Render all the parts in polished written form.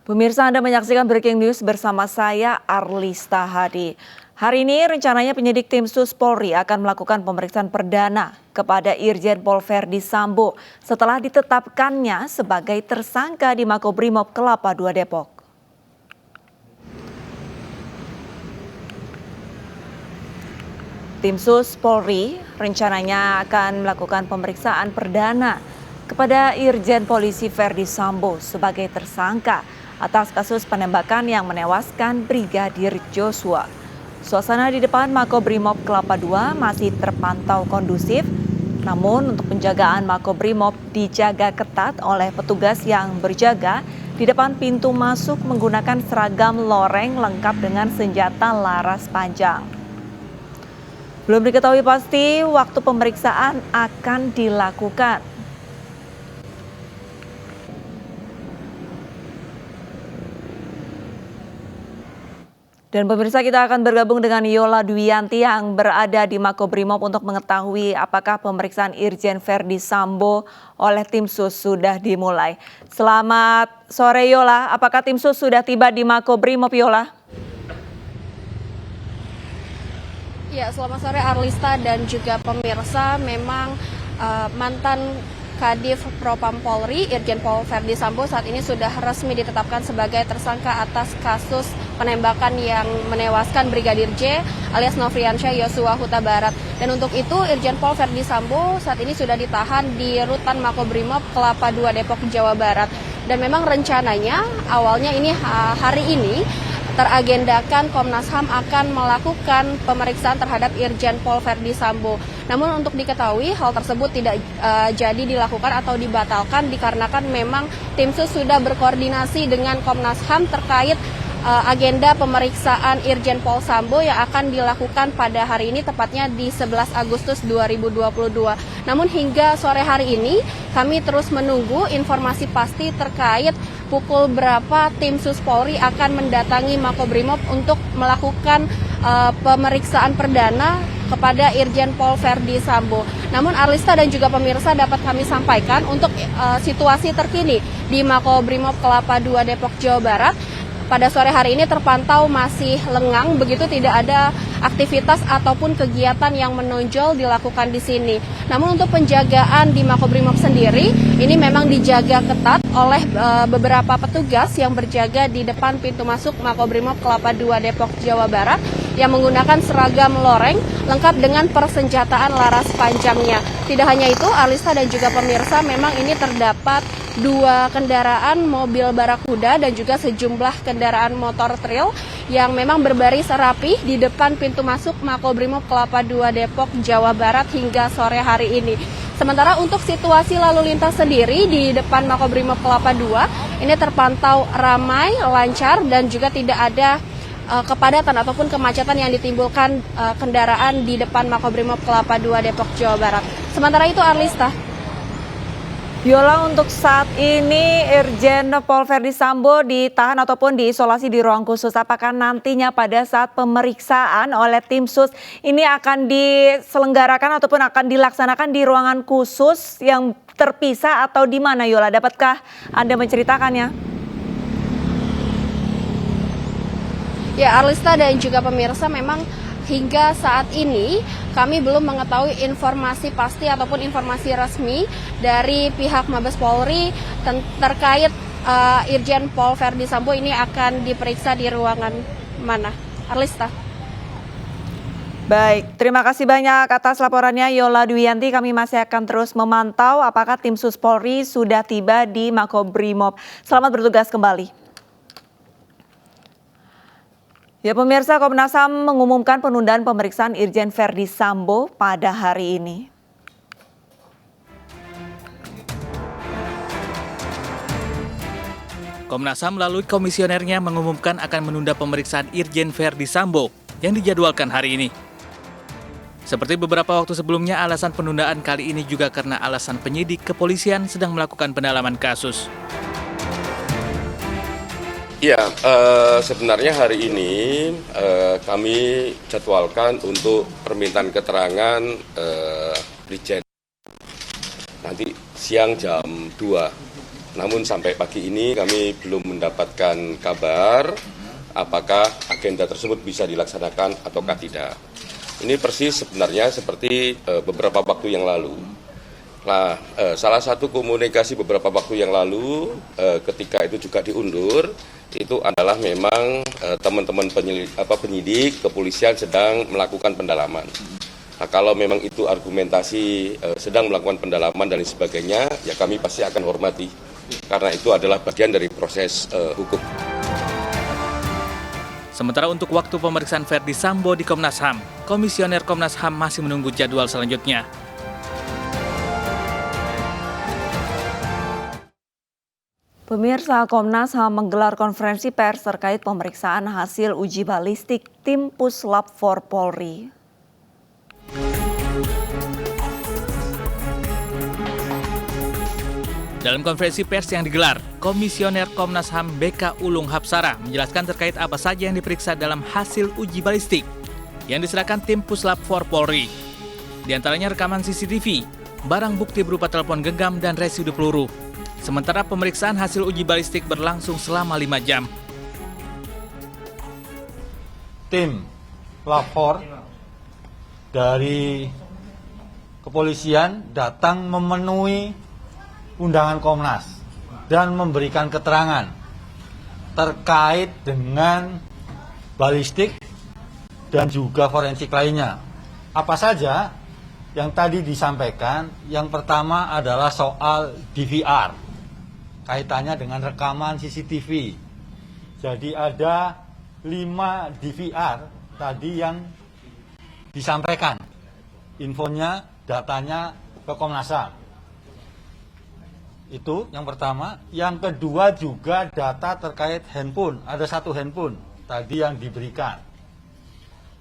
Pemirsa, Anda menyaksikan Breaking News bersama saya, Arlista Hadi. Hari ini rencananya penyidik tim Sus Polri akan melakukan pemeriksaan perdana kepada Irjen Pol Verdi Sambo setelah ditetapkannya sebagai tersangka di Makobrimob Kelapa II Depok. Tim Sus Polri rencananya akan melakukan pemeriksaan perdana kepada Irjen Polisi Verdi Sambo sebagai tersangka atas kasus penembakan yang menewaskan Brigadir Joshua. Suasana di depan Makobrimob Kelapa II masih terpantau kondusif, namun untuk penjagaan Makobrimob dijaga ketat oleh petugas yang berjaga di depan pintu masuk menggunakan seragam loreng lengkap dengan senjata laras panjang. Belum diketahui pasti waktu pemeriksaan akan dilakukan. Dan pemirsa, kita akan bergabung dengan Yola Dwianti yang berada di Makobrimob untuk mengetahui apakah pemeriksaan Irjen Verdi Sambo oleh tim Sus sudah dimulai. Selamat sore Yola, apakah tim Sus sudah tiba di Makobrimob Yola? Ya, selamat sore Arlista dan juga pemirsa. Memang mantan Kadif Propam Polri, Irjen Pol Verdi Sambo saat ini sudah resmi ditetapkan sebagai tersangka atas kasus penembakan yang menewaskan Brigadir J alias Nofriansyah Yosua Huta Barat. Dan untuk itu Irjen Pol Verdi Sambo saat ini sudah ditahan di Rutan Makobrimob Kelapa II Depok, Jawa Barat. Dan memang rencananya awalnya ini hari ini teragendakan Komnas HAM akan melakukan pemeriksaan terhadap Irjen Pol Verdi Sambo. Namun untuk diketahui hal tersebut tidak jadi dilakukan atau dibatalkan dikarenakan memang tim Sus sudah berkoordinasi dengan Komnas HAM terkait agenda pemeriksaan Irjen Pol Sambo yang akan dilakukan pada hari ini, tepatnya di 11 Agustus 2022. Namun hingga sore hari ini kami terus menunggu informasi pasti terkait pukul berapa tim Sus Polri akan mendatangi Makobrimob untuk melakukan pemeriksaan perdana kepada Irjen Pol Verdi Sambo. Namun Arlista dan juga pemirsa dapat kami sampaikan untuk situasi terkini di Makobrimob Kelapa II Depok, Jawa Barat. Pada sore hari ini terpantau masih lengang, begitu tidak ada aktivitas ataupun kegiatan yang menonjol dilakukan di sini. Namun untuk penjagaan di Makobrimob sendiri, ini memang dijaga ketat oleh beberapa petugas yang berjaga di depan pintu masuk Makobrimob Kelapa II Depok, Jawa Barat yang menggunakan seragam loreng lengkap dengan persenjataan laras panjangnya. Tidak hanya itu, Arlista dan juga pemirsa, memang ini terdapat 2 kendaraan mobil barakuda dan juga sejumlah kendaraan motor trail yang memang berbaris rapi di depan pintu masuk Makobrimob Kelapa II Depok, Jawa Barat hingga sore hari ini. Sementara untuk situasi lalu lintas sendiri di depan Makobrimob Kelapa II ini terpantau ramai, lancar dan juga tidak ada kepadatan ataupun kemacetan yang ditimbulkan kendaraan di depan Makobrimob Kelapa II Depok, Jawa Barat. Sementara itu Arlista. Yola, untuk saat ini Irjen Pol Verdi Sambo ditahan ataupun diisolasi di ruang khusus. Apakah nantinya pada saat pemeriksaan oleh tim Sus ini akan diselenggarakan ataupun akan dilaksanakan di ruangan khusus yang terpisah atau di mana, Yola? Dapatkah Anda menceritakannya? Ya, Arlista dan juga pemirsa, memang hingga saat ini kami belum mengetahui informasi pasti ataupun informasi resmi dari pihak Mabes Polri terkait Irjen Pol Verdi Sambo ini akan diperiksa di ruangan mana. Arlista. Baik, terima kasih banyak atas laporannya Yola Dwianti. Kami masih akan terus memantau apakah tim Sus Polri sudah tiba di Makobrimob. Selamat bertugas kembali. Ya pemirsa, Komnas HAM mengumumkan penundaan pemeriksaan Irjen Verdi Sambo pada hari ini. Komnas HAM melalui komisionernya mengumumkan akan menunda pemeriksaan Irjen Verdi Sambo yang dijadwalkan hari ini. Seperti beberapa waktu sebelumnya, alasan penundaan kali ini juga karena alasan penyidik kepolisian sedang melakukan pendalaman kasus. Ya, sebenarnya hari ini kami jadwalkan untuk permintaan keterangan Brigjen nanti siang jam 2. Namun sampai pagi ini kami belum mendapatkan kabar apakah agenda tersebut bisa dilaksanakan ataukah tidak. Ini persis sebenarnya seperti beberapa waktu yang lalu. Nah, salah satu komunikasi beberapa waktu yang lalu ketika itu juga diundur, itu adalah memang teman-teman penyidik kepolisian sedang melakukan pendalaman. Nah, kalau memang itu argumentasi sedang melakukan pendalaman dan sebagainya, ya kami pasti akan hormati. Karena itu adalah bagian dari proses hukum. Sementara untuk waktu pemeriksaan Ferdi Sambo di Komnas HAM, Komisioner Komnas HAM masih menunggu jadwal selanjutnya. Pemirsa, Komnas HAM menggelar konferensi pers terkait pemeriksaan hasil uji balistik tim Puslap 4 Polri. Dalam konferensi pers yang digelar, Komisioner Komnas HAM BK Ulung Hapsara menjelaskan terkait apa saja yang diperiksa dalam hasil uji balistik yang diserahkan tim Puslap 4 Polri. Di antaranya rekaman CCTV, barang bukti berupa telepon genggam dan residu peluru. Sementara pemeriksaan hasil uji balistik berlangsung selama 5 jam. Tim lapor dari kepolisian datang memenuhi undangan Komnas dan memberikan keterangan terkait dengan balistik dan juga forensik lainnya. Apa saja yang tadi disampaikan? Yang pertama adalah soal DVR. Kaitannya dengan rekaman CCTV. Jadi ada 5 DVR tadi yang disampaikan. Infonya, datanya ke Komnas HAM. Itu yang pertama. Yang kedua juga data terkait handphone. Ada 1 handphone tadi yang diberikan.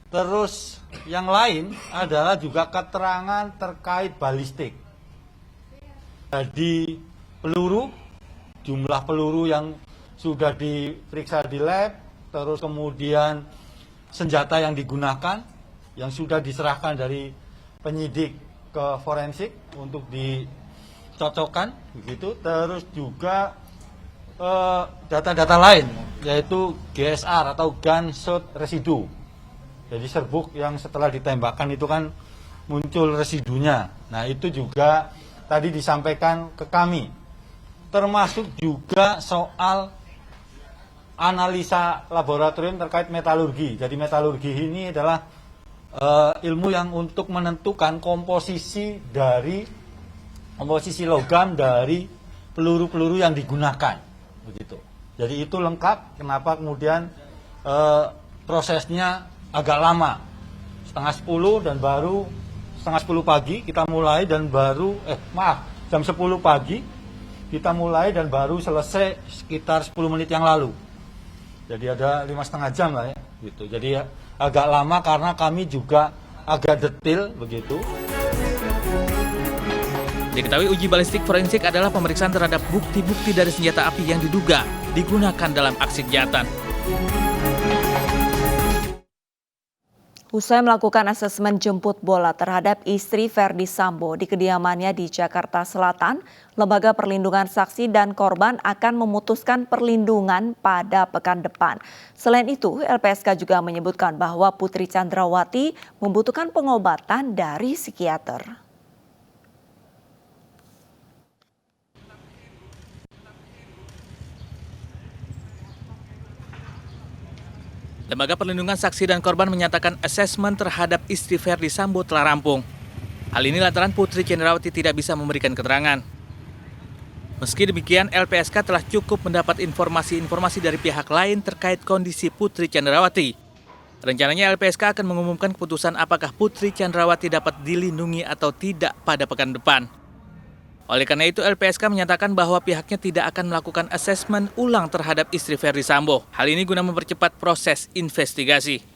Terus yang lain adalah juga keterangan terkait balistik. Jadi peluru, jumlah peluru yang sudah diperiksa di lab, terus kemudian senjata yang digunakan, yang sudah diserahkan dari penyidik ke forensik untuk dicocokkan, begitu. Terus juga data-data lain, yaitu GSR atau gunshot residue. Jadi serbuk yang setelah ditembakkan itu kan muncul residunya. Nah itu juga tadi disampaikan ke kami. Termasuk juga soal analisa laboratorium terkait metalurgi. Jadi metalurgi ini adalah ilmu yang untuk menentukan komposisi logam dari peluru-peluru yang digunakan, begitu. Jadi itu lengkap. Kenapa kemudian prosesnya agak lama, 9:30 dan baru 9:30 pagi kita mulai dan baru jam 10 pagi kita mulai dan baru selesai sekitar 10 menit yang lalu. Jadi ada 5,5 jam lah ya, gitu. Jadi agak lama karena kami juga agak detail begitu. Diketahui uji balistik forensik adalah pemeriksaan terhadap bukti-bukti dari senjata api yang diduga digunakan dalam aksi kejahatan. Usai melakukan asesmen jemput bola terhadap istri Ferdi Sambo di kediamannya di Jakarta Selatan, Lembaga Perlindungan Saksi dan Korban akan memutuskan perlindungan pada pekan depan. Selain itu, LPSK juga menyebutkan bahwa Putri Chandrawati membutuhkan pengobatan dari psikiater. Lembaga Perlindungan Saksi dan Korban menyatakan asesmen terhadap istri Ferdi Sambo telah rampung. Hal ini lantaran Putri Chandrawati tidak bisa memberikan keterangan. Meski demikian, LPSK telah cukup mendapat informasi-informasi dari pihak lain terkait kondisi Putri Chandrawati. Rencananya LPSK akan mengumumkan keputusan apakah Putri Chandrawati dapat dilindungi atau tidak pada pekan depan. Oleh karena itu, LPSK menyatakan bahwa pihaknya tidak akan melakukan asesmen ulang terhadap istri Ferdi Sambo. Hal ini guna mempercepat proses investigasi.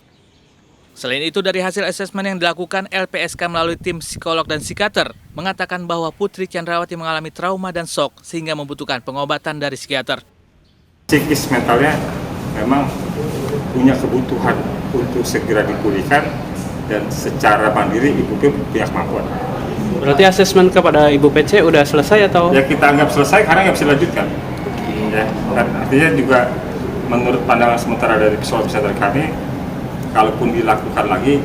Selain itu, dari hasil asesmen yang dilakukan, LPSK melalui tim psikolog dan psikiater mengatakan bahwa Putri Chandrawati mengalami trauma dan shock sehingga membutuhkan pengobatan dari psikiater. Psikis mentalnya memang punya kebutuhan untuk segera dipulihkan dan secara mandiri ikuti pihak mampu. Berarti asesmen kepada Ibu PC udah selesai atau? Ya kita anggap selesai karena nggak bisa dilanjutkan. Ya, kan artinya juga menurut pandangan sementara dari psikolog kesehatan kami, kalaupun dilakukan lagi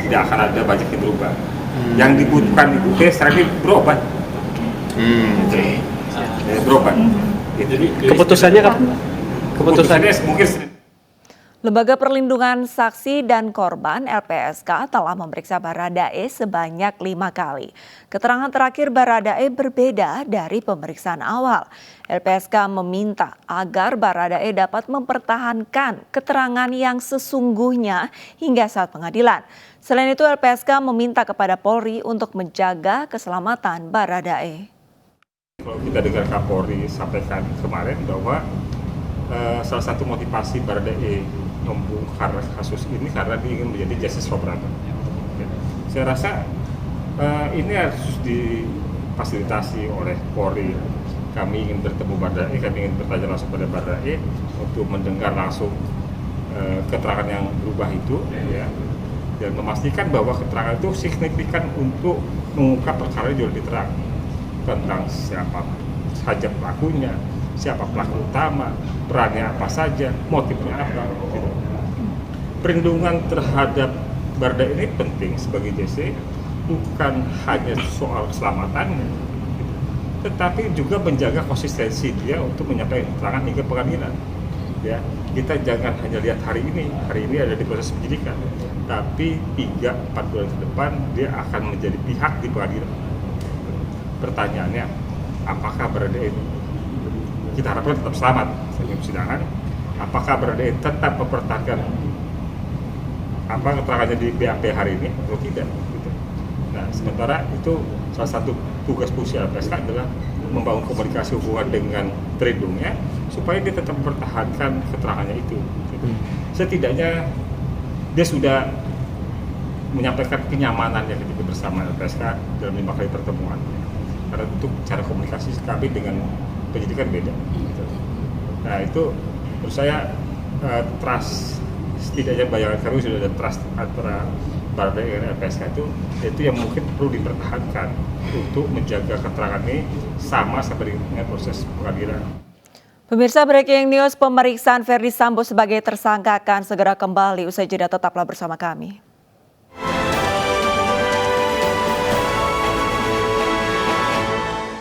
tidak akan ada banyak yang berubah. Yang dibutuhkan Ibu P sekarang ini berobat. Ya, berobat. Gitu. Keputusannya kapan? Keputusannya mungkin Lembaga Perlindungan Saksi dan Korban (LPSK) telah memeriksa Baradae sebanyak 5 kali. Keterangan terakhir Baradae berbeda dari pemeriksaan awal. LPSK meminta agar Baradae dapat mempertahankan keterangan yang sesungguhnya hingga saat pengadilan. Selain itu, LPSK meminta kepada Polri untuk menjaga keselamatan Baradae. kalau kita dengar Kapolri sampaikan kemarin bahwa salah satu motivasi Baradae membongkar kasus ini karena dia ingin menjadi justice for brother. Ya. Saya rasa ini harus difasilitasi oleh Polri. Kami ingin bertemu Baradae, kami ingin bertanya langsung pada Baradae untuk mendengar langsung keterangan yang berubah itu, ya, dan memastikan bahwa keterangan itu signifikan untuk mengungkap perkara yang jauh lebih terang tentang siapa saja pelakunya, siapa pelaku utama, perannya apa saja, motifnya apa. Gitu. Perlindungan terhadap Baradae ini penting sebagai JC, bukan hanya soal keselamatannya, gitu, tetapi juga menjaga konsistensi dia untuk menyampaikan keterangan hingga pengadilan. Ya, kita jangan hanya lihat hari ini ada di proses penyidikan, tapi 3-4 bulan ke depan dia akan menjadi pihak di pengadilan. Pertanyaannya, apakah Baradae kita harapkan tetap selamat di persidangan? Apakah Baradae tetap mempertahankan keterangannya di BAP hari ini atau tidak? Gitu. Nah, sementara itu salah satu tugas fungsi LPSK adalah membangun komunikasi hubungan dengan terlindungnya supaya dia tetap mempertahankan keterangannya itu. Gitu. Setidaknya dia sudah menyampaikan kenyamanannya ketika bersama LPSK dalam 5 kali pertemuan. Karena untuk cara komunikasi kami dengan penyidikan beda. Gitu. Nah itu menurut saya trust, setidaknya bayangan kami sudah ada trust antara Baradae dengan LPSK itu yang mungkin perlu dipertahankan untuk menjaga keterangan ini sama sampai dengan proses pengadilan. Pemirsa, breaking news, pemeriksaan Ferdi Sambo sebagai tersangka akan segera kembali usai jeda, tetaplah bersama kami.